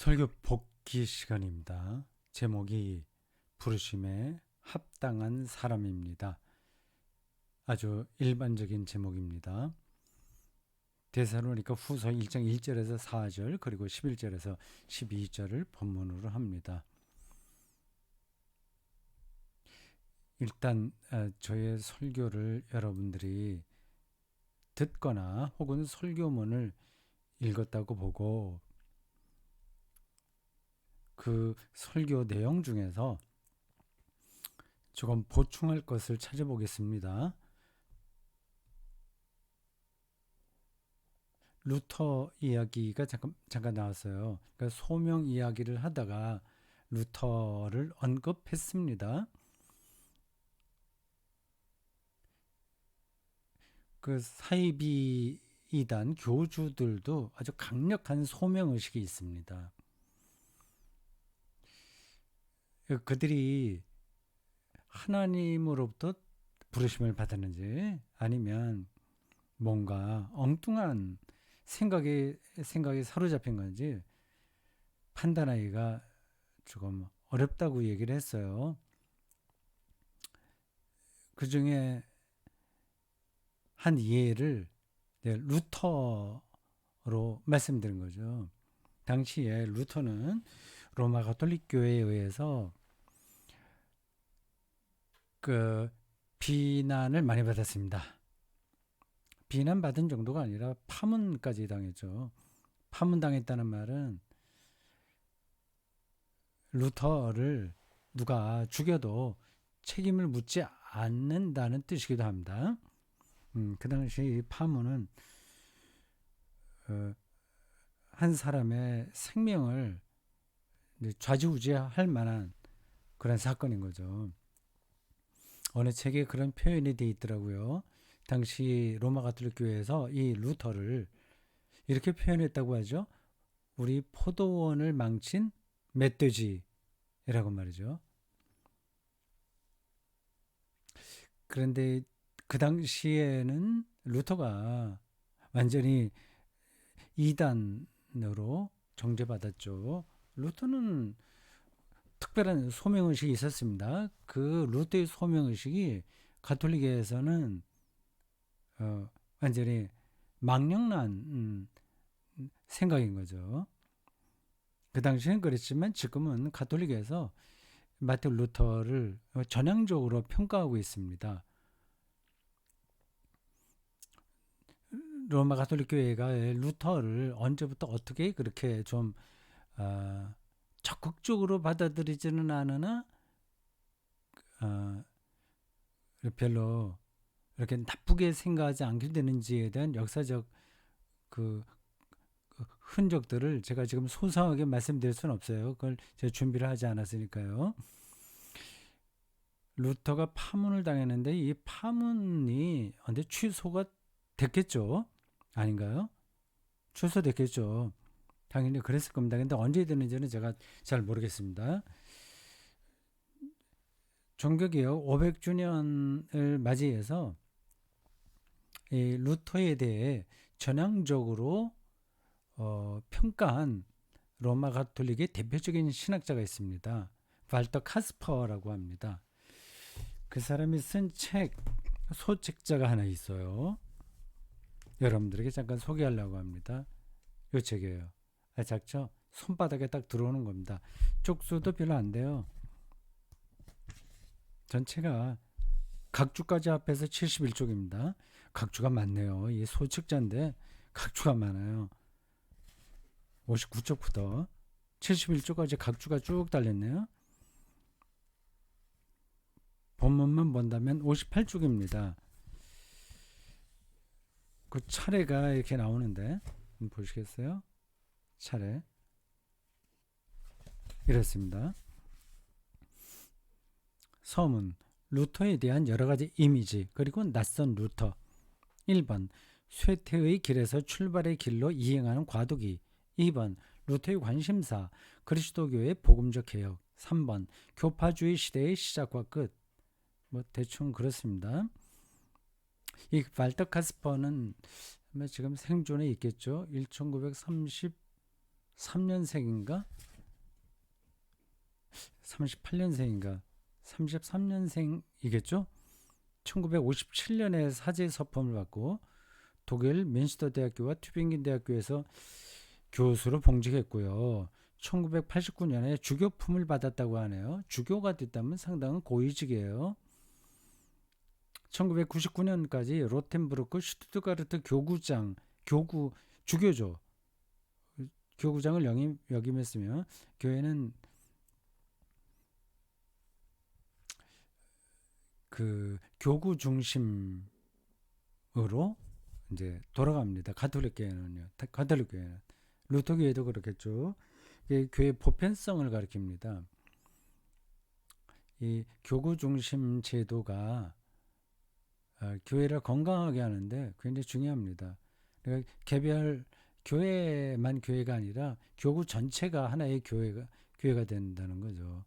설교 복귀 시간입니다. 제목이 부르심에 합당한 사람입니다. 아주 일반적인 제목입니다. 데살로니가 후서 1장 1절에서 4절 그리고 11절에서 12절을 본문으로 합니다. 일단 저의 설교를 여러분들이 듣거나 혹은 설교문을 읽었다고 보고 그 설교 내용 중에서 조금 보충할 것을 찾아보겠습니다. 루터 이야기가 잠깐 나왔어요. 그러니까 소명 이야기를 하다가 루터를 언급했습니다. 그 사이비 이단 교주들도 아주 강력한 소명 의식이 있습니다. 그들이 하나님으로부터 부르심을 받았는지 아니면 뭔가 엉뚱한 생각에 사로잡힌 건지 판단하기가 조금 어렵다고 얘기를 했어요. 그 중에 한 예를 루터로 말씀드린 거죠. 당시에 루터는 로마 가톨릭 교회에 의해서 그 비난을 많이 받았습니다. 비난받은 정도가 아니라 파문까지 당했죠. 파문당했다는 말은 루터를 누가 죽여도 책임을 묻지 않는다는 뜻이기도 합니다. 그 당시 이 파문은 한 사람의 생명을 좌지우지할 만한 그런 사건인 거죠. 어느 책에 그런 표현이 돼 있더라고요. 당시 로마 가톨릭 교회에서 이 루터를 이렇게 표현했다고 하죠. 우리 포도원을 망친 멧돼지라고 말이죠. 그런데 그 당시에는 루터가 완전히 이단으로 정죄받았죠. 루터는 특별한 소명의식이 있었습니다. 그 루터의 소명의식이 가톨릭에서는 완전히 망령난 생각인 거죠. 그 당시엔 그랬지만 지금은 가톨릭에서 마틴 루터를 전향적으로 평가하고 있습니다. 로마 가톨릭 교회가 루터를 언제부터 어떻게 그렇게 좀 적극적으로 받아들이지는 않으나 별로 이렇게 나쁘게 생각하지 않게 되는지에 대한 역사적 그 흔적들을 제가 지금 소상하게 말씀드릴 수는 없어요. 그걸 제가 준비를 하지 않았으니까요. 루터가 파문을 당했는데 이 파문이 언제 취소가 됐겠죠? 아닌가요? 취소됐겠죠. 당연히 그랬을 겁니다. 근데 언제 됐는지는 제가 잘 모르겠습니다. 종교개혁 500주년을 맞이해서 이 루터에 대해 전향적으로 평가한 로마 가톨릭의 대표적인 신학자가 있습니다. 발터 카스퍼라고 합니다. 그 사람이 쓴 책, 소책자가 하나 있어요. 여러분들에게 잠깐 소개하려고 합니다. 이 책이에요. 작죠? 손바닥에 딱 들어오는 겁니다. 쪽수도 별로 안 돼요. 전체가 각주까지 합해서 71쪽입니다. 각주가 많네요. 이 소책자인데 각주가 많아요. 59쪽부터 71쪽까지 각주가 쭉 달렸네요. 본문만 본다면 58쪽입니다. 그 차례가 이렇게 나오는데 보시겠어요? 차례 이렇습니다. 서문 루터에 대한 여러 가지 이미지 그리고 낯선 루터 1번 쇠퇴의 길에서 출발의 길로 이행하는 과도기 2번 루터의 관심사 그리스도교의 복음적 개혁 3번 교파주의 시대의 시작과 끝 대충 그렇습니다. 이 발터 카스퍼는 지금 생존에 있겠죠. 1934 33년생인가? 38년생인가? 33년생이겠죠? 1957년에 사제 서품을 받고 독일 맨시터 대학교와 튜빙겐 대학교에서 교수로 봉직했고요. 1989년에 주교품을 받았다고 하네요. 주교가 됐다면 상당한 고위직이에요. 1999년까지 로텐부르크 슈투트가르트 주교죠. 교구장을 역임했으며 교회는 그 교구 중심으로 이제 돌아갑니다. 가톨릭 교회는 루터 교회도 그렇겠죠. 교회 보편성을 가리킵니다. 이 교구 중심 제도가 교회를 건강하게 하는데 굉장히 중요합니다. 그러니까 개별 교회만 교회가 아니라 교구 전체가 하나의 교회가 된다는 거죠.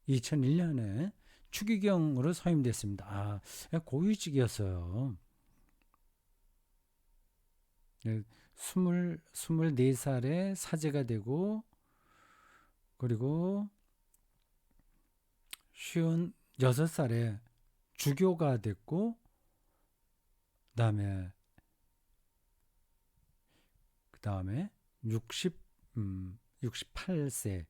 2001년에 추기경으로 서임됐습니다. 고위직이었어요. 24살에 사제가 되고 그리고 56살에 주교가 됐고 그다음에 68세에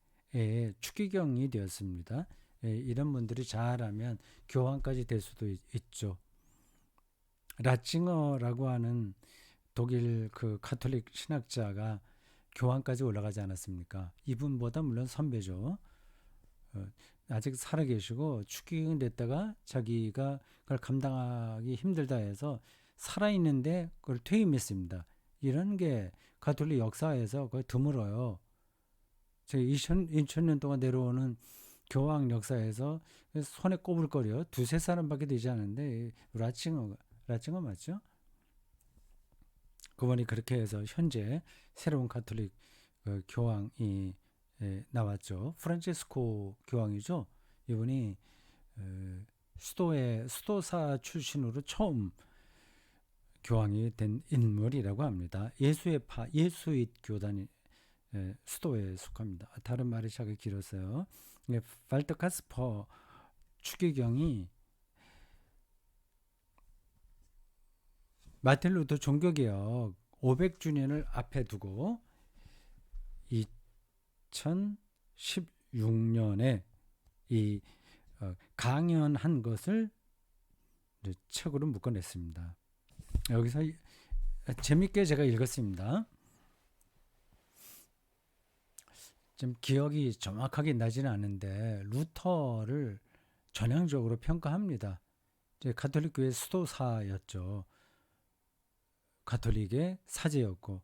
추기경이 되었습니다. 이런 분들이 잘하면 교황까지 될 수도 있죠. 라칭어라고 하는 독일 그 가톨릭 신학자가 교황까지 올라가지 않았습니까? 이분보다 물론 선배죠. 아직 살아계시고 추기경 됐다가 자기가 그걸 감당하기 힘들다 해서 살아있는데 그걸 퇴임했습니다. 이런 게 가톨릭 역사에서 거의 드물어요. 제가 2000년 동안 내려오는 교황 역사에서 손에 꼽을 거려 두세 사람밖에 되지 않은데 라칭어 맞죠? 그분이 그렇게 해서 현재 새로운 가톨릭 교황이 나왔죠. 프란체스코 교황이죠. 이분이 수도사 출신으로 처음 교황이 된 인물이라고 합니다. 예수잇 교단이 수도에 속합니다. 다른 말이 자기 길었어요. 발터 카스퍼 추기경이 마틴 루터 종교개혁 500주년을 앞에 두고 2016년에 이 강연한 것을 책으로 묶어냈습니다. 여기서 재밌게 제가 읽었습니다. 좀 기억이 정확하게 나지는 않는데 루터를 전향적으로 평가합니다. 가톨릭 교회 수도사였죠. 가톨릭의 사제였고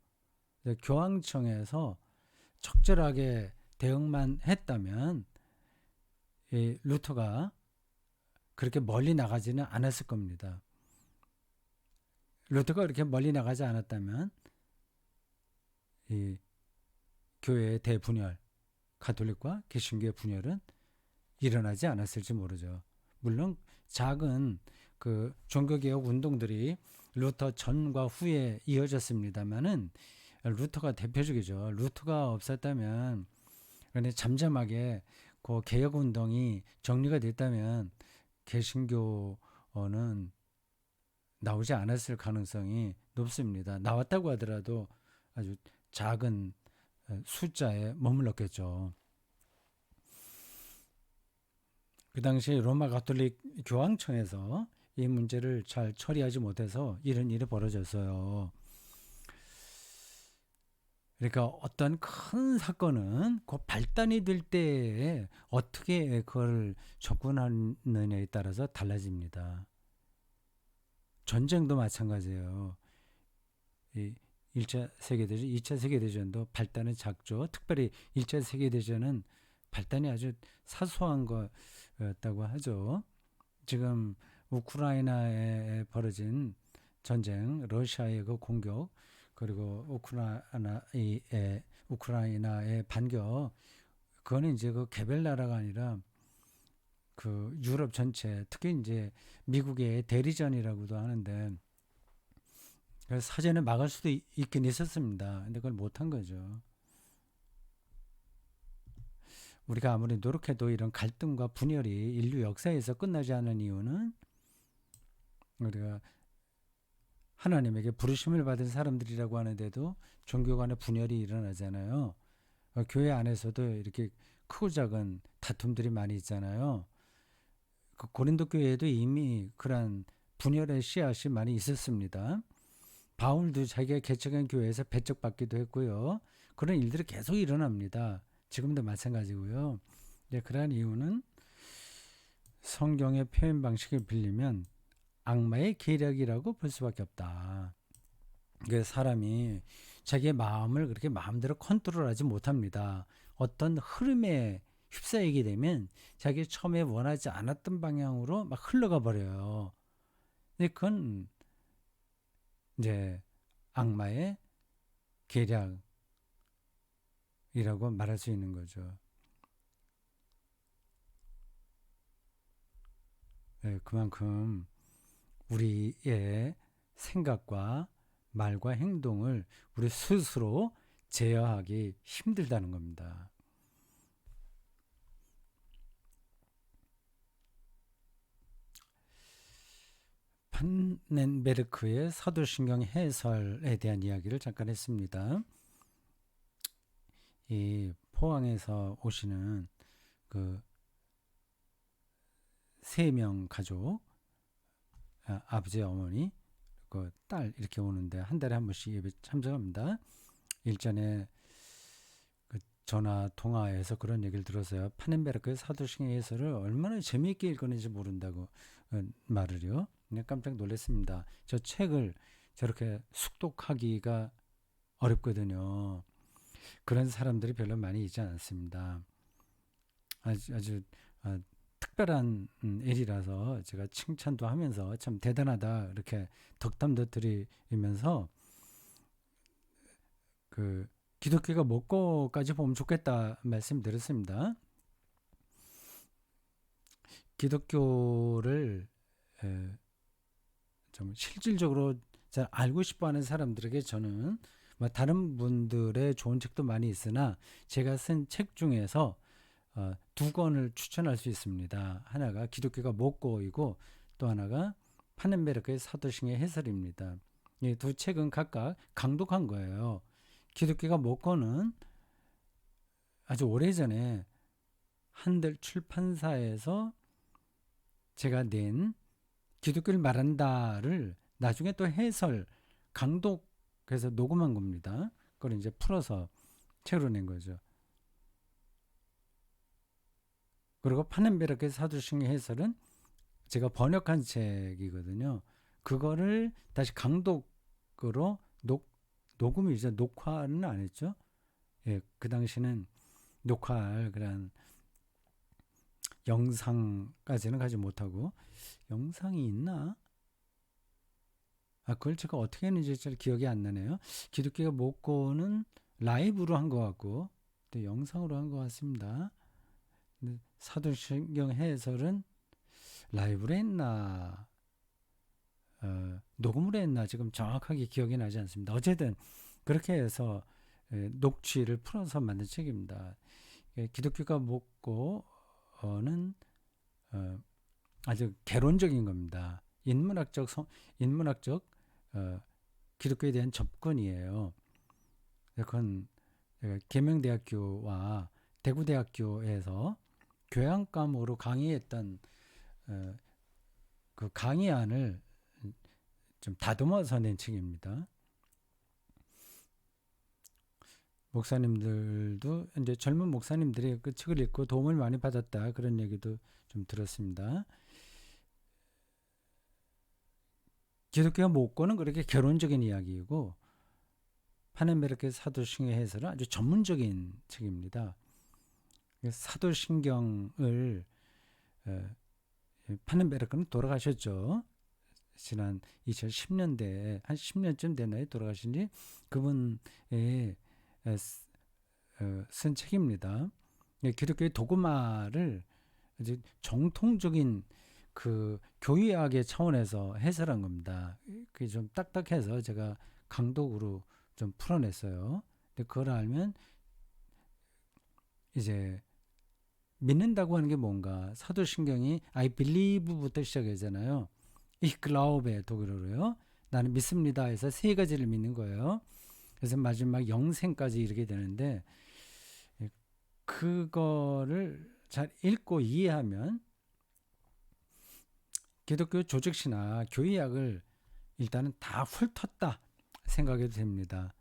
교황청에서 적절하게 대응만 했다면 이 루터가 그렇게 멀리 나가지는 않았을 겁니다. 루터가 그렇게 멀리 나가지 않았다면 이 교회의 대분열, 가톨릭과 개신교의 분열은 일어나지 않았을지 모르죠. 물론 작은 그 종교개혁 운동들이 루터 전과 후에 이어졌습니다만은 루터가 대표적이죠. 루터가 없었다면 근데 잠잠하게 그 개혁 운동이 정리가 됐다면 개신교는 나오지 않았을 가능성이 높습니다. 나왔다고 하더라도 아주 작은 숫자에 머물렀겠죠. 그 당시 로마 가톨릭 교황청에서 이 문제를 잘 처리하지 못해서 이런 일이 벌어졌어요. 그러니까 어떤 큰 사건은 그 발단이 될 때에 어떻게 그걸 접근하느냐에 따라서 달라집니다. 전쟁도 마찬가지예요. 1차 세계대전, 2차 세계대전도 발단은 작죠. 특별히 1차 세계대전은 발단이 아주 사소한 거였다고 하죠. 지금 우크라이나에 벌어진 전쟁, 러시아의 그 공격, 그리고 우크라이나의 반격, 그거는 이제 그 개별 나라가 아니라 그 유럽 전체, 특히 이제 미국의 대리전이라고도 하는데 그래서 사전에 막을 수도 있긴 있었습니다. 근데 그걸 못한 거죠. 우리가 아무리 노력해도 이런 갈등과 분열이 인류 역사에서 끝나지 않은 이유는 우리가 하나님에게 부르심을 받은 사람들이라고 하는데도 종교 간의 분열이 일어나잖아요. 교회 안에서도 이렇게 크고 작은 다툼들이 많이 있잖아요. 그 고린도 교회에도 이미 그런 분열의 씨앗이 많이 있었습니다. 바울도 자기가 개척한 교회에서 배척받기도 했고요. 그런 일들이 계속 일어납니다. 지금도 마찬가지고요. 그러한 이유는 성경의 표현 방식을 빌리면 악마의 계략이라고 볼 수밖에 없다. 사람이 자기의 마음을 그렇게 마음대로 컨트롤하지 못합니다. 어떤 흐름에 휩싸이게 되면 자기 처음에 원하지 않았던 방향으로 막 흘러가 버려요. 근데 그건 이제 악마의 계략이라고 말할 수 있는 거죠. 그만큼 우리의 생각과 말과 행동을 우리 스스로 제어하기 힘들다는 겁니다. 판넨베르크의 사도신경 해설에 대한 이야기를 잠깐 했습니다. 이 포항에서 오시는 그 3명 가족, 아버지, 어머니, 그 딸 이렇게 오는데 한 달에 한 번씩 예배 참석합니다. 일전에 그 전화 통화에서 그런 얘기를 들었어요. 파넨베르크의 사도신경 해설을 얼마나 재미있게 읽었는지 모른다고 말을요. 그냥 깜짝 놀랐습니다. 저 책을 저렇게 숙독하기가 어렵거든요. 그런 사람들이 별로 많이 있지 않습니다. 아주 특별한 일이라서 제가 칭찬도 하면서 참 대단하다 이렇게 덕담도 드리면서 그 기독교가 먹고까지 보면 좋겠다 말씀드렸습니다. 기독교를 좀 실질적으로 잘 알고 싶어하는 사람들에게 저는 뭐 다른 분들의 좋은 책도 많이 있으나 제가 쓴 책 중에서 2권을 추천할 수 있습니다. 하나가 기독교가 먹고이고 또 하나가 파넨베르크의 사도신경 해설입니다. 이 두 책은 각각 강독한 거예요. 기독교가 먹고는 아주 오래전에 한들 출판사에서 제가 낸 기독교를 말한다를 나중에 또 해설, 강독해서 녹음한 겁니다. 그걸 이제 풀어서 책으로 낸 거죠. 그리고 파넨베르크의 사도신경 해설은 제가 번역한 책이거든요. 그거를 다시 강독으로 녹음이죠. 녹화는 안 했죠. 그 당시는 녹화할 그런 영상까지는 가지 못하고 영상이 있나? 그걸 제가 어떻게 했는지 잘 기억이 안 나네요. 기독교가 먹고는 라이브로 한 것 같고 또 영상으로 한 것 같습니다. 사도신경 해설은 라이브로 했나 녹음을 했나 지금 정확하게 기억이 나지 않습니다. 어쨌든 그렇게 해서 녹취를 풀어서 만든 책입니다. 기독교가 먹고는 아주 개론적인 겁니다. 인문학적 기독교에 대한 접근이에요. 그건 계명대학교와 대구대학교에서 교양과목으로 강의했던 그 강의안을 좀 다듬어서 낸 책입니다. 목사님들도 이제 젊은 목사님들이 그 책을 읽고 도움을 많이 받았다 그런 얘기도 좀 들었습니다. 기독교가 먹고는 그렇게 개론적인 이야기이고 파넨베르크의 사도신경 해설은 아주 전문적인 책입니다. 사도신경을 파넨베르크는 돌아가셨죠. 지난 2010년대에 한 10년쯤 됐나요? 돌아가신 지 그분의 쓴 책입니다. 기독교의 도그마를 아주 정통적인 그 교의학의 차원에서 해설한 겁니다. 그게 좀 딱딱해서 제가 강독으로 좀 풀어냈어요. 근데 그걸 알면 이제 믿는다고 하는 게 뭔가 사도신경이 I believe부터 시작하잖아요. Ich glaube 독일어로요. 나는 믿습니다 해서 세 가지를 믿는 거예요. 그래서 마지막 영생까지 이르게 되는데 그거를 잘 읽고 이해하면 기독교 조직시나 교의학을 일단은 다 훑었다 생각해도 됩니다.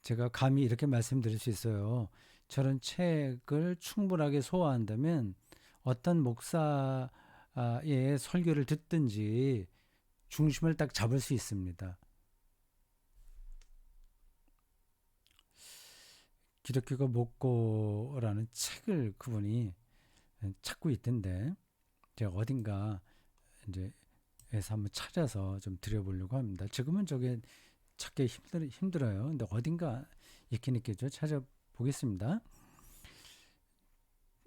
제가 감히 이렇게 말씀드릴 수 있어요. 저런 책을 충분하게 소화한다면 어떤 목사의 설교를 듣든지 중심을 딱 잡을 수 있습니다. 기독교가 뭐고라는 책을 그분이 찾고 있던데 제가 어딘가 이제 에서 한번 찾아서 좀 드려보려고 합니다. 지금은 저게 찾기 힘들어요. 근데 어딘가 있긴 있겠죠. 찾아보겠습니다.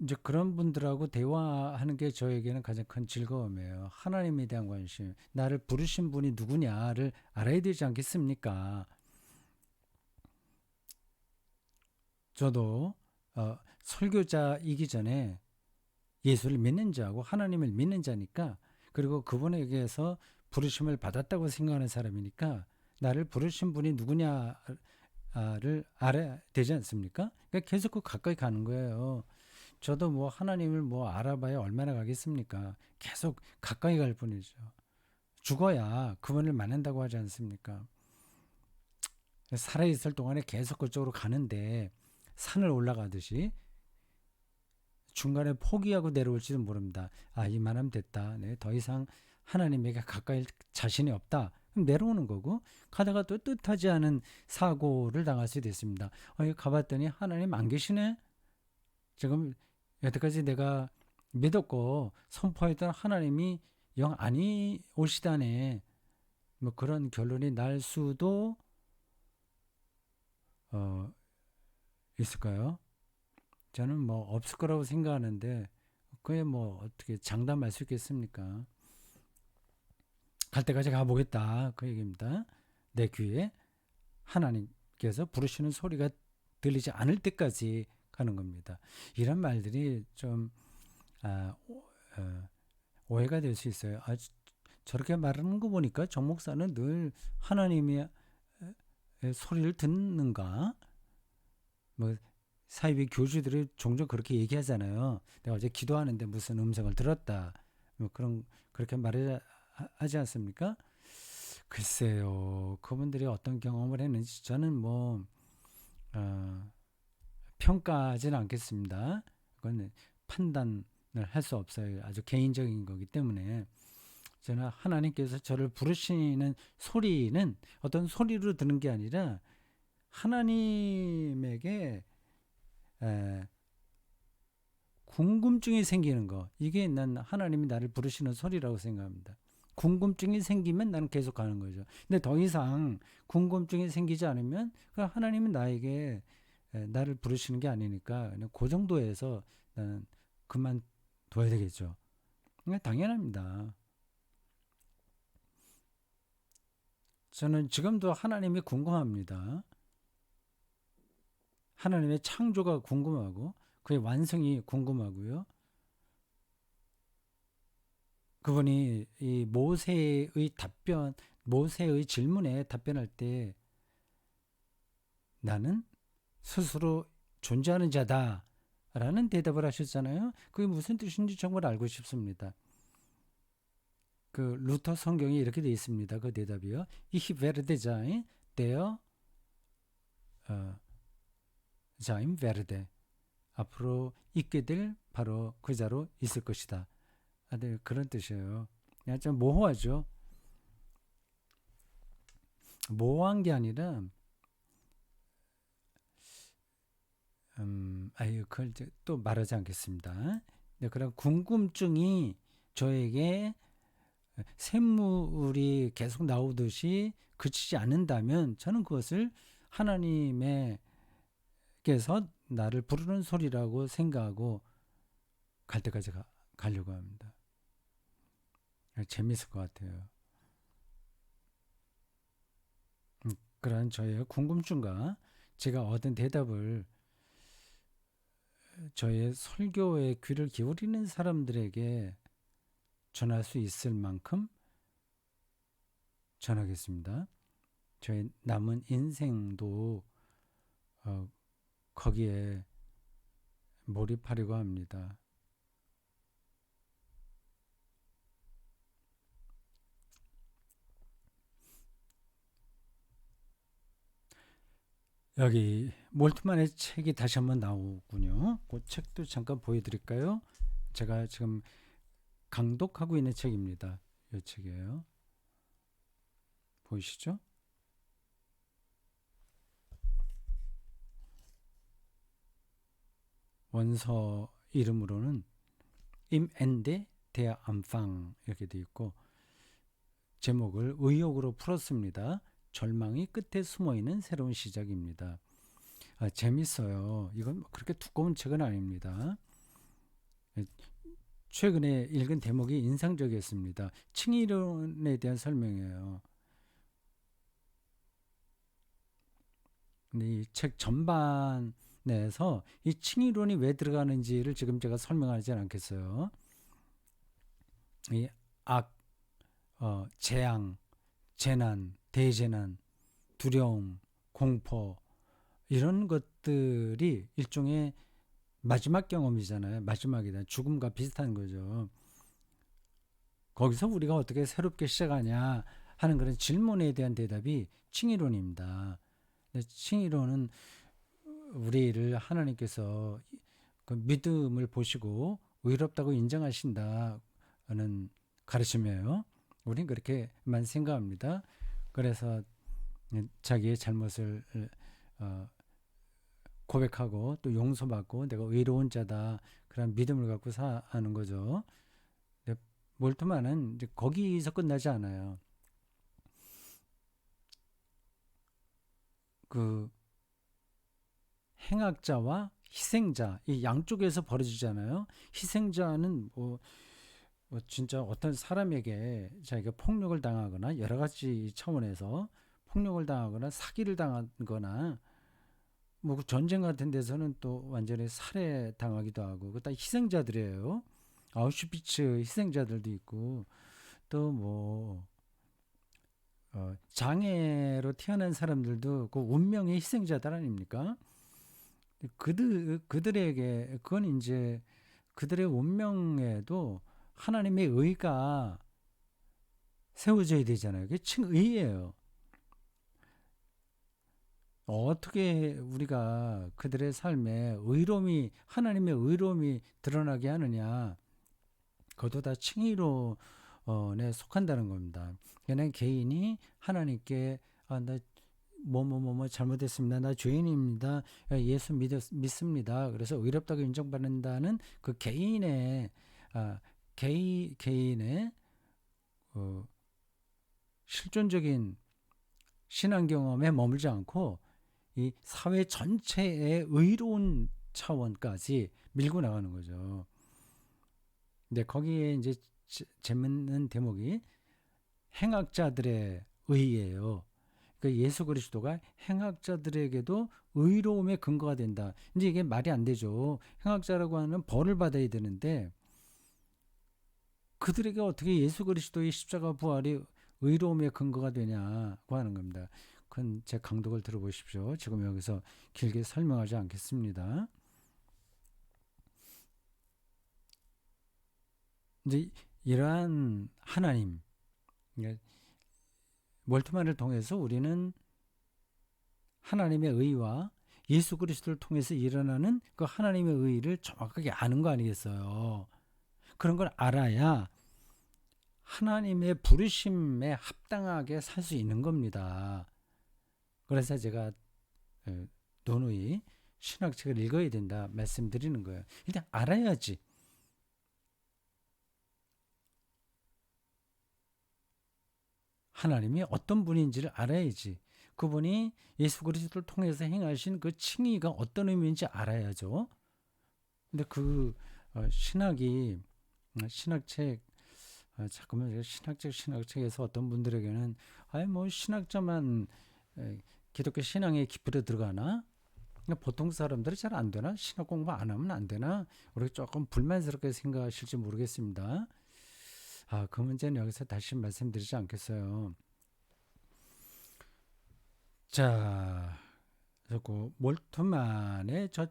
이제 그런 분들하고 대화하는 게 저에게는 가장 큰 즐거움이에요. 하나님에 대한 관심, 나를 부르신 분이 누구냐를 알아야 되지 않겠습니까? 저도 설교자이기 전에 예수를 믿는 자고 하나님을 믿는 자니까 그리고 그분에게서 부르심을 받았다고 생각하는 사람이니까 나를 부르신 분이 누구냐를 알아야 되지 않습니까? 그러니까 계속 그 가까이 가는 거예요. 저도 뭐 하나님을 뭐 알아봐야 얼마나 가겠습니까? 계속 가까이 갈 뿐이죠. 죽어야 그분을 만난다고 하지 않습니까? 살아있을 동안에 계속 그쪽으로 가는데 산을 올라가듯이 중간에 포기하고 내려올지도 모릅니다. 아, 이만하면 됐다. 네, 더 이상 하나님에게 가까이 자신이 없다. 그럼 내려오는 거고 가다가 또 뜻하지 않은 사고를 당할 수도 있습니다. 가봤더니 하나님 안 계시네? 지금 여태까지 내가 믿었고 선포했던 하나님이 영 아니 오시다네. 뭐 그런 결론이 날 수도 있을까요? 저는 뭐 없을 거라고 생각하는데 그게 뭐 어떻게 장담할 수 있겠습니까? 갈 때까지 가보겠다 그 얘기입니다. 내 귀에 하나님께서 부르시는 소리가 들리지 않을 때까지 가는 겁니다. 이런 말들이 좀 오해가 될 수 있어요. 저렇게 말하는 거 보니까 정 목사는 늘 하나님의 소리를 듣는가? 뭐 사이비 교주들이 종종 그렇게 얘기하잖아요. 내가 어제 기도하는데 무슨 음성을 들었다. 뭐 그렇게 말하지 않습니까? 글쎄요. 그분들이 어떤 경험을 했는지 저는 뭐 평가하지는 않겠습니다. 그건 판단을 할 수 없어요. 아주 개인적인 거기 때문에 저는 하나님께서 저를 부르시는 소리는 어떤 소리로 듣는 게 아니라 하나님에게 궁금증이 생기는 거, 이게 난 하나님이 나를 부르시는 소리라고 생각합니다. 궁금증이 생기면 나는 계속 가는 거죠. 근데 더 이상 궁금증이 생기지 않으면 하나님은 나에게 나를 부르시는 게 아니니까 그냥 그 정도에서 나는 그만둬야 되겠죠. 그냥 당연합니다. 저는 지금도 하나님이 궁금합니다. 하나님의 창조가 궁금하고 그의 완성이 궁금하고요. 그분이 이 모세의 질문에 답변할 때 나는 스스로 존재하는 자다라는 대답을 하셨잖아요. 그게 무슨 뜻인지 정말 알고 싶습니다. 그 루터 성경에 이렇게 되어 있습니다. 그 대답이요. Ich werde sein, der sein werde. 앞으로 있게 될 바로 그 자로 있을 것이다. 네, 그런 뜻이에요. 그냥 좀 모호하죠. 모호한 게 아니라 그걸 또 말하지 않겠습니다. 네, 그런 궁금증이 저에게 샘물이 계속 나오듯이 그치지 않는다면 저는 그것을 하나님께서 나를 부르는 소리라고 생각하고 갈 때까지 가려고 합니다. 재밌을 것 같아요. 그런 저의 궁금증과 제가 얻은 대답을 저의 설교에 귀를 기울이는 사람들에게 전할 수 있을 만큼 전하겠습니다. 저의 남은 인생도 거기에 몰입하려고 합니다. 여기 몰트만의 책이 다시 한번 나오군요. 그 책도 잠깐 보여드릴까요? 제가 지금 강독하고 있는 책입니다. 이 책이에요. 보이시죠? 원서 이름으로는 Im Ende der Anfang 이렇게 되어 있고 제목을 의욕으로 풀었습니다. 절망이 끝에 숨어있는 새로운 시작입니다. 재밌어요. 이건 그렇게 두꺼운 책은 아닙니다. 최근에 읽은 대목이 인상적이었습니다. 칭의론에 대한 설명이에요. 근데 이 책 전반에서 이 칭의론이 왜 들어가는지를 지금 제가 설명하지 않겠어요. 이 악, 재앙, 재난, 대재난, 두려움, 공포 이런 것들이 일종의 마지막 경험이잖아요. 마지막이다. 죽음과 비슷한 거죠. 거기서 우리가 어떻게 새롭게 시작하냐 하는 그런 질문에 대한 대답이 칭의론입니다. 칭의론은 우리를 하나님께서 그 믿음을 보시고 의롭다고 인정하신다는 가르침이에요. 우리는 그렇게만 생각합니다. 그래서 자기의 잘못을 고백하고 또 용서받고 내가 의로운 자다 그런 믿음을 갖고 사는 거죠. 몰트만은 이제 거기서 끝나지 않아요. 그 행악자와 희생자 이 양쪽에서 벌어지잖아요. 희생자는 뭐 진짜 어떤 사람에게 자기가 폭력을 당하거나 여러 가지 차원에서 폭력을 당하거나 사기를 당하거나 뭐 전쟁 같은 데서는 또 완전히 살해 당하기도 하고 그다 희생자들이에요. 아우슈비츠 희생자들도 있고 또 뭐 장애로 태어난 사람들도 그 운명의 희생자들 아닙니까? 그들에게 그건 이제 그들의 운명에도 하나님의 의가 세워져야 되잖아요. 그게 칭의예요. 어떻게 우리가 그들의 삶에 의로움이 하나님의 의로움이 드러나게 하느냐? 그것도 다 칭의론에 속한다는 겁니다. 그냥 개인이 하나님께 나 뭐뭐뭐뭐 잘못했습니다. 나 죄인입니다. 예수 믿습니다. 그래서 의롭다고 인정받는다는 그 개인의 개인의 실존적인 신앙 경험에 머물지 않고 이 사회 전체의 의로운 차원까지 밀고 나가는 거죠. 근데 거기에 이제 재밌는 대목이 행악자들의 의예요. 그러니까 예수 그리스도가 행악자들에게도 의로움의 근거가 된다. 이제 이게 말이 안 되죠. 행악자라고 하는 벌을 받아야 되는데 그들에게 어떻게 예수 그리스도의 십자가 부활이 의로움의 근거가 되냐고 하는 겁니다. 그건 제 강독을 들어보십시오. 지금 여기서 길게 설명하지 않겠습니다. 이제 이러한 하나님, 몰트만을 통해서 우리는 하나님의 의와 예수 그리스도를 통해서 일어나는 그 하나님의 의를 정확하게 아는 거 아니겠어요? 그런 걸 알아야 하나님의 부르심에 합당하게 살 수 있는 겁니다. 그래서 제가 누누이 신학책을 읽어야 된다 말씀드리는 거예요. 일단 알아야지. 하나님이 어떤 분인지를 알아야지. 그분이 예수 그리스도를 통해서 행하신 그 칭의가 어떤 의미인지 알아야죠. 근데 그 신학이 신학책 잠깐만 제가 신학책에서 어떤 분들에게는 아예 뭐 신학자만 기독교 신앙에 깊이 들어가나? 보통 사람들이 잘 안 되나? 신학 공부 안 하면 안 되나? 우리 조금 불만스럽게 생각하실지 모르겠습니다. 그 문제는 여기서 다시 말씀드리지 않겠어요. 자, 그 몰트만의 저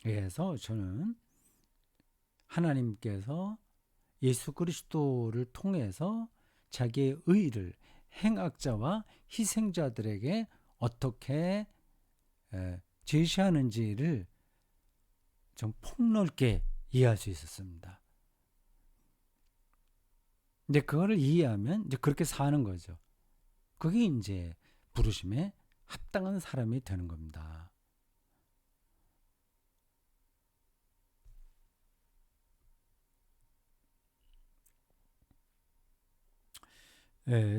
책에서 저는 하나님께서 예수 그리스도를 통해서 자기의 의를 행악자와 희생자들에게 어떻게 제시하는지를 좀 폭넓게 이해할 수 있었습니다. 근데 그거를 이해하면 이제 그렇게 사는 거죠. 그게 이제 부르심에 합당한 사람이 되는 겁니다.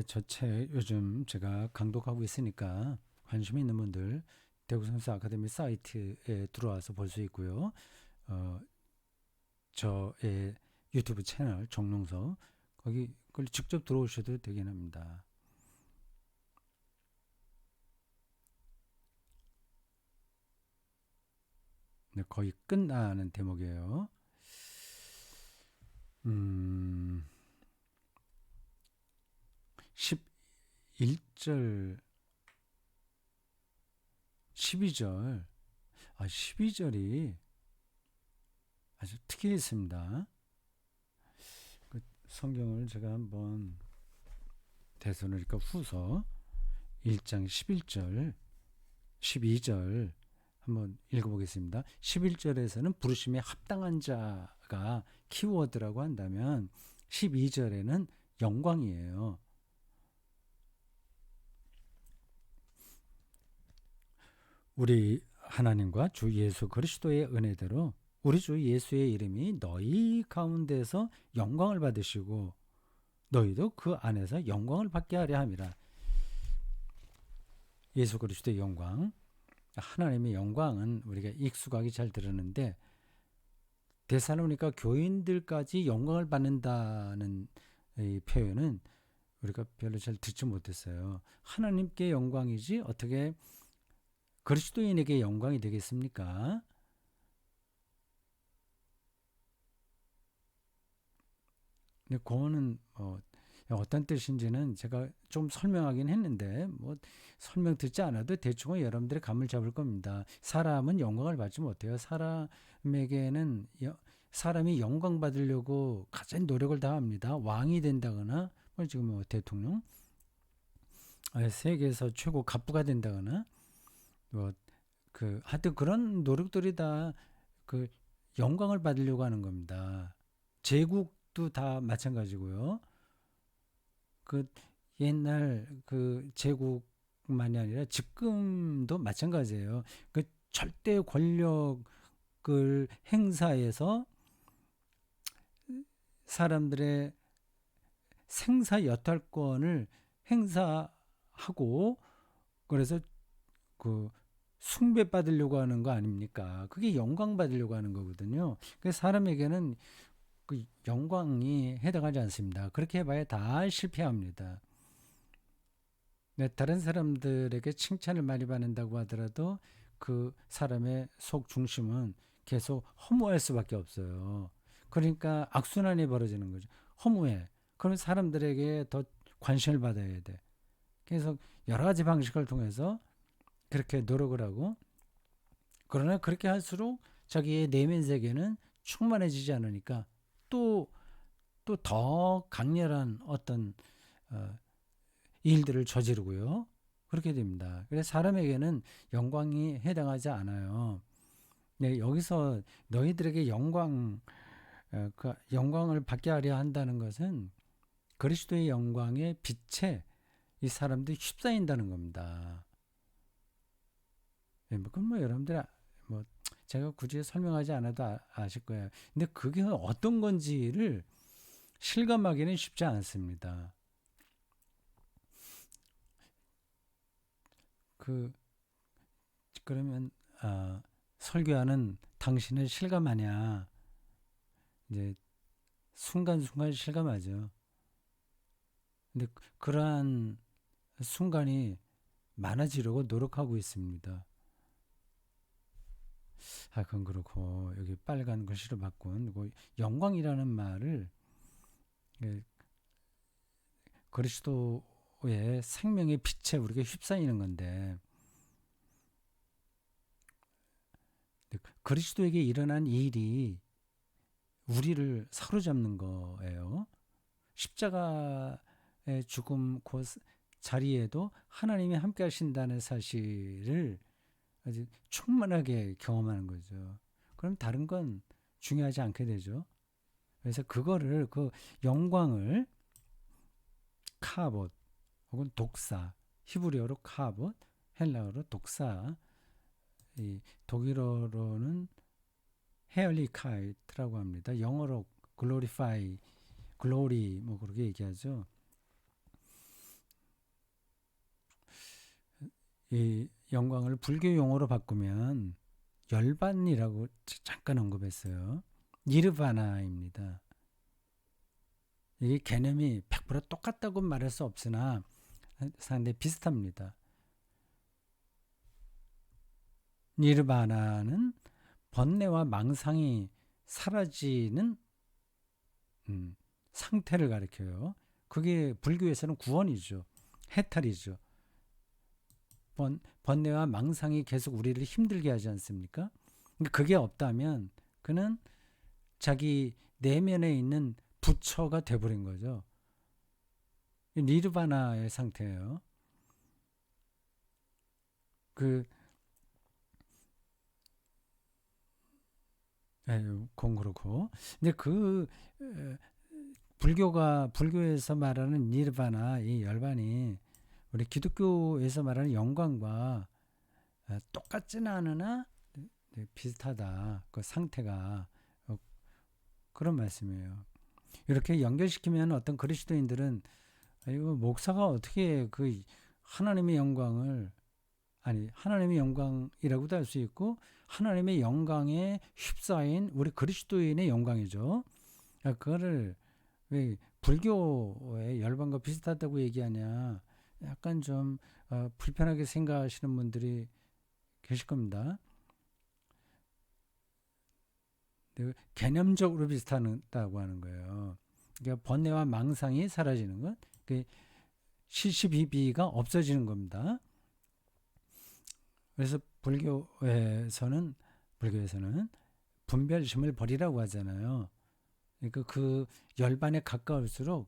저 책 요즘 제가 강독하고 있으니까 관심 있는 분들 대구성서 아카데미 사이트에 들어와서 볼 수 있고요. 저의 유튜브 채널 정롱서 거기 그걸 직접 들어오셔도 되긴 합니다. 네, 거의 끝나는 대목이에요. 11절, 12절, 12절이 아주 특이했습니다. 그 성경을 제가 한번 대선으니까 후서 1장 11절, 12절 한번 읽어보겠습니다. 11절에서는 부르심에 합당한 자가 키워드라고 한다면 12절에는 영광이에요. 우리 하나님과 주 예수 그리스도의 은혜대로 우리 주 예수의 이름이 너희 가운데서 영광을 받으시고 너희도 그 안에서 영광을 받게 하려 함이라. 예수 그리스도의 영광, 하나님의 영광은 우리가 익숙하게 잘 들었는데 데살로니가 교인들까지 영광을 받는다는 이 표현은 우리가 별로 잘 듣지 못했어요. 하나님께 영광이지 어떻게 그리스도인에게 영광이 되겠습니까? 근데 그거는 어떤 뜻인지는 제가 좀 설명하긴 했는데 설명 듣지 않아도 대충은 여러분들이 감을 잡을 겁니다. 사람은 영광을 받지 못해요. 사람에게는 사람이 영광 받으려고 가진 노력을 다합니다. 왕이 된다거나 지금 대통령, 세계에서 최고 갑부가 된다거나 하여튼 그런 노력들이 다 그 영광을 받으려고 하는 겁니다. 제국도 다 마찬가지고요. 그 옛날 그 제국만이 아니라 지금도 마찬가지예요. 그 절대 권력을 행사해서 사람들의 생사 여탈권을 행사하고 그래서 그 숭배받으려고 하는 거 아닙니까? 그게 영광 받으려고 하는 거거든요. 그 사람에게는 그 영광이 해당하지 않습니다. 그렇게 해봐야 다 실패합니다. 네, 다른 사람들에게 칭찬을 많이 받는다고 하더라도 그 사람의 속 중심은 계속 허무할 수밖에 없어요. 그러니까 악순환이 벌어지는 거죠. 허무해. 그러면 사람들에게 더 관심을 받아야 돼. 계속 여러 가지 방식을 통해서 그렇게 노력을 하고 그러나 그렇게 할수록 자기의 내면 세계는 충만해지지 않으니까 또 더 강렬한 어떤 일들을 저지르고요. 그렇게 됩니다. 그래서 사람에게는 영광이 해당하지 않아요. 네, 여기서 너희들에게 그 영광을 받게 하려 한다는 것은 그리스도의 영광의 빛에 이 사람들이 휩싸인다는 겁니다. 네, 그건 여러분들 제가 굳이 설명하지 않아도 아실 거예요. 근데 그게 어떤 건지를 실감하기는 쉽지 않습니다. 그러면 설교하는 당신은 실감하냐? 이제 순간순간 실감하죠. 근데 그러한 순간이 많아지려고 노력하고 있습니다. 그건 그렇고 여기 빨간 글씨로 바꾼 영광이라는 말을 그리스도의 생명의 빛에 우리가 휩싸이는 건데 그리스도에게 일어난 일이 우리를 사로잡는 거예요. 십자가의 죽음 그 자리에도 하나님이 함께 하신다는 사실을 아주 충만하게 경험하는 거죠. 그럼 다른 건 중요하지 않게 되죠. 그래서 그거를 그 영광을 카봇 혹은 독사, 히브리어로 카봇, 헬라어로 독사, 이 독일어로는 헤얼리카이트라고 합니다. 영어로 글로리파이, 글로리 뭐 그렇게 얘기하죠. 이 영광을 불교 용어로 바꾸면 열반이라고 잠깐 언급했어요. 니르바나입니다. 이게 개념이 100% 똑같다고 말할 수 없으나 상당히 비슷합니다. 니르바나는 번뇌와 망상이 사라지는 상태를 가리켜요. 그게 불교에서는 구원이죠. 해탈이죠. 번뇌와 망상이 계속 우리를 힘들게 하지 않습니까? 그게 없다면 그는 자기 내면에 있는 부처가 돼버린 거죠. 니르바나의 상태예요. 그건 그렇고. 근데 불교에서 말하는 니르바나, 이 열반이 우리 기독교에서 말하는 영광과 똑같지는 않으나 비슷하다. 그 상태가 그런 말씀이에요. 이렇게 연결시키면 어떤 그리스도인들은 이거 목사가 어떻게 그 하나님의 영광을 하나님의 영광이라고도 할 수 있고 하나님의 영광에 휩싸인 우리 그리스도인의 영광이죠. 그거를 왜 불교의 열반과 비슷하다고 얘기하냐 약간 좀 불편하게 생각하시는 분들이 계실 겁니다. 개념적으로 비슷하다고 하는 거예요. 그러니까 번뇌와 망상이 사라지는 것, 시시비비가 없어지는 겁니다. 그래서 불교에서는 분별심을 버리라고 하잖아요. 그러니까 그 열반에 가까울수록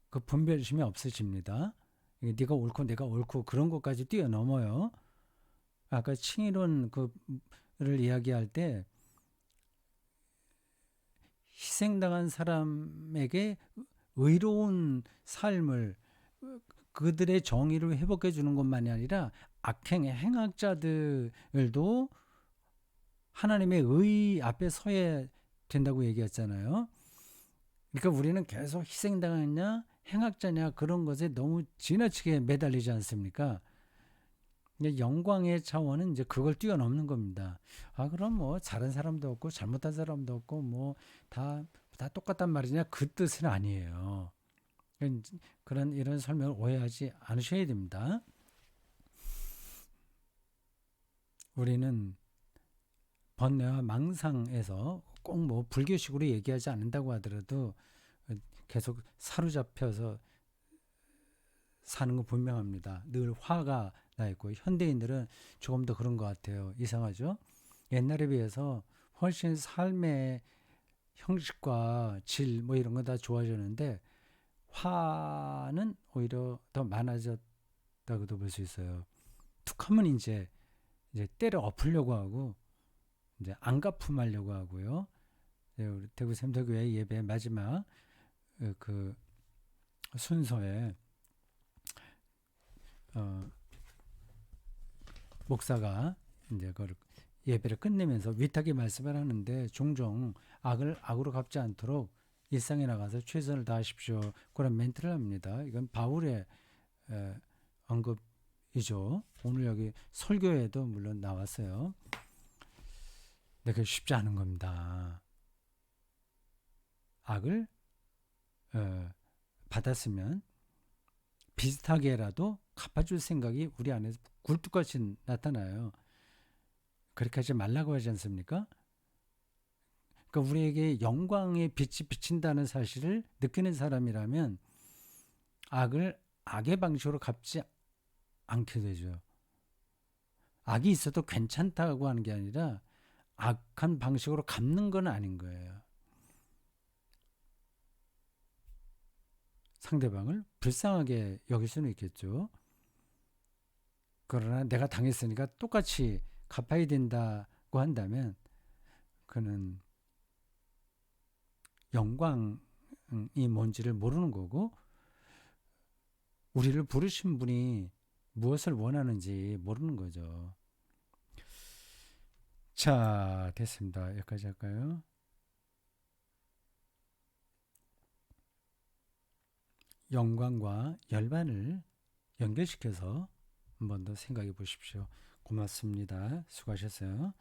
그 분별심이 없어집니다. 네가 옳고 내가 옳고 그런 것까지 뛰어넘어요. 아까 칭의론 그를 이야기할 때 희생당한 사람에게 의로운 삶을 그들의 정의를 회복해 주는 것만이 아니라 악행의 행악자들도 하나님의 의 앞에 서야 된다고 얘기했잖아요. 그러니까 우리는 계속 희생당했냐 행악자냐 그런 것에 너무 지나치게 매달리지 않습니까? 영광의 차원은 이제 그걸 뛰어넘는 겁니다. 그럼 뭐 잘한 사람도 없고 잘못한 사람도 없고 뭐 다 똑같단 말이냐 그 뜻은 아니에요. 그런 이런 설명을 오해하지 않으셔야 됩니다. 우리는 번뇌와 망상에서 꼭 뭐 불교식으로 얘기하지 않는다고 하더라도 계속 사로잡혀서 사는 거 분명합니다. 늘 화가 나 있고 현대인들은 조금 더 그런 것 같아요. 이상하죠? 옛날에 비해서 훨씬 삶의 형식과 질 뭐 이런 거 다 좋아졌는데 화는 오히려 더 많아졌다고도 볼 수 있어요. 툭하면 이제 때려 엎으려고 하고 이제 안갚음하려고 하고요. 우리 대구 샘터교회 예배 마지막 그 순서에 목사가 이제 그 예배를 끝내면서 위탁의 말씀을 하는데 종종 악으로 갚지 않도록 일상에 나가서 최선을 다하십시오. 그런 멘트를 합니다. 이건 바울의 언급이죠. 오늘 여기 설교에도 물론 나왔어요. 근데 그게 쉽지 않은 겁니다. 악을 받았으면 비슷하게라도 갚아줄 생각이 우리 안에서 굴뚝같이 나타나요. 그렇게 하지 말라고 하지 않습니까? 그러니까 우리에게 영광의 빛이 비친다는 사실을 느끼는 사람이라면 악을 악의 방식으로 갚지 않게 되죠. 악이 있어도 괜찮다고 하는 게 아니라 악한 방식으로 갚는 건 아닌 거예요. 상대방을 불쌍하게 여길 수는 있겠죠. 그러나 내가 당했으니까 똑같이 갚아야 된다고 한다면 그는 영광이 뭔지를 모르는 거고 우리를 부르신 분이 무엇을 원하는지 모르는 거죠. 자, 됐습니다. 여기까지 할까요? 영광과 열반을 연결시켜서 한 번 더 생각해 보십시오. 고맙습니다. 수고하셨어요.